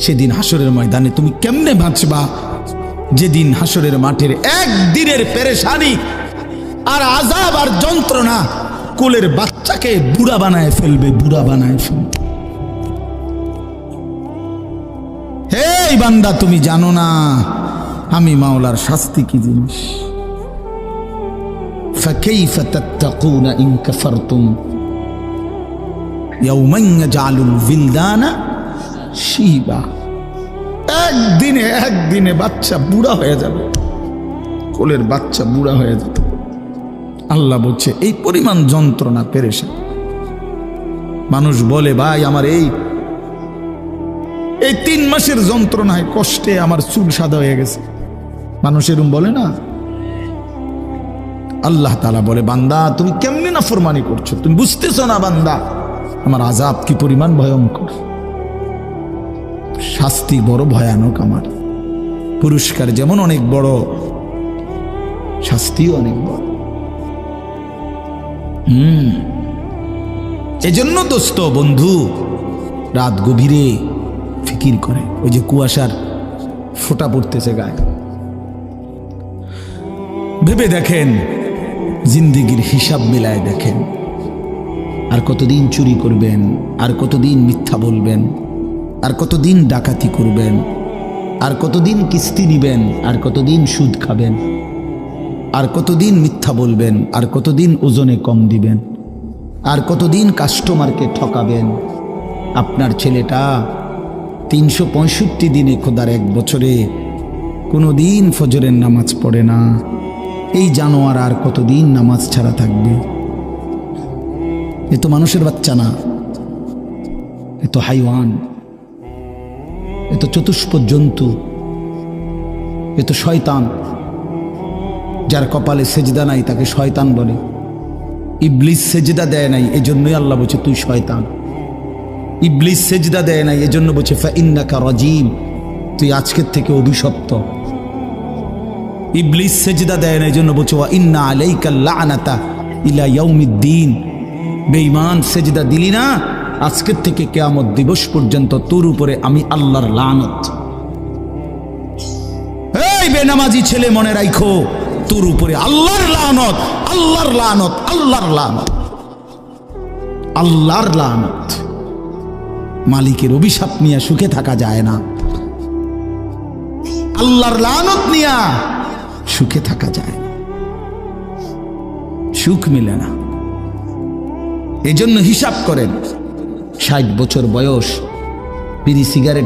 সেদিন হাসরের ময়দানে তুমি কেমনে বাঁচবা, যেদিন হাসরের মাঠের একদিনের পেরেশানি আর আযাব আর যন্ত্রণা কোলের বাচ্চাকে বুড়া বানায় ফেলবে, বুড়া বানায় ফেলবে। হে বান্দা, তুমি জানো না আমি মাওলার শাস্তি কি জিনিস। ফাকাইফা তাত্তাকুনা ইন কাফারতুম ইয়াওমান ইয়াজআলুল বিলদানা শিবা। একদিনে বাচ্চা বুড়া হয়ে যাবে, কোলের বাচ্চা বুড়া হয়ে যাবে। আল্লাহ বলছে এই পরিমাণ যন্ত্রণা পেরেশান। মানুষ বলে ভাই আমার এই 3 মাসের যন্ত্রণায় কষ্টে আমার চুল সাদা হয়ে গেছে, মানুষ এরকম বলে না। আল্লাহ তাআলা বলে বান্দা তুমি কেমনে নাফরমানি করছো, তুমি বুঝতেছো না বান্দা আমার আযাব কি পরিমাণ ভয়ঙ্কর, শাস্তি বড় ভয়ানক। আমার পুরস্কার যেমন অনেক বড়, শাস্তিও অনেক বড়। এজন্য দোস্ত বন্ধু রাত গভীরে ফিকির করে, ওই যে কুয়াশার ফোঁটা পড়তেছে গায়ে, ভেবে দেখেন জিন্দেগির হিসাব মিলায় দেখেন, আর কতদিন চুরি করবেন, আর কতদিন মিথ্যা বলবেন, আর কতদিন ডাকাতি করবেন, আর কতদিন কিস্তি নিবেন, আর কতদিন সুদ খাবেন, আর কতদিন মিথ্যা বলবেন, আর কতদিন ওজনে কম দিবেন, আর কতদিন কাস্টমারকে ঠকাবেন। আপনার ছেলেটা 365 দিনে খোদার 1 বছরে কোনো দিন ফজরের নামাজ পড়ে না, এই জানোয়ার আর কতদিন নামাজ ছাড়া থাকবে? এ তো মানুষের বাচ্চা না, এ তো হাইওয়ান, এ তো চতুষ্পদ জন্তু, এ তো শয়তান। যার কপালে সেজদা নাই তাকে শয়তান বলে। ইবলিস সেজদা দেয় নাই, এজন্যই আল্লাহ বলছে তুই শয়তান। ইবলিস সেজদা দেয় নাই, এজন্য বলছে ফাইন্নাকা রাজিম, তুই আজকের থেকে অভিশপ্ত। ইবলিস সেজদা দেয় না, এজন্য বলছে ওয়া ইন্না আলাইকা লা'নাতা ইলা ইয়াউমিদ্দিন, বেঈমান সেজদা দিলি না, আজকের থেকে কিয়ামত দিবস পর্যন্ত তোর উপরে আমি আল্লাহর লানত। এই বেনামাজি ছেলে মনে রাখো, তোর উপরে আল্লাহর লানত, আল্লাহর লানত, আল্লাহর লানত, আল্লাহর লানত। মালিকের অভিশাপ নিয়ে সুখে থাকা যায় না, আল্লাহর লানত নিয়ে সুখে থাকা যায় না, সুখ মিলে না। এজন্য হিসাব করেন 60 বছর বয়স, বিড়ি সিগারেট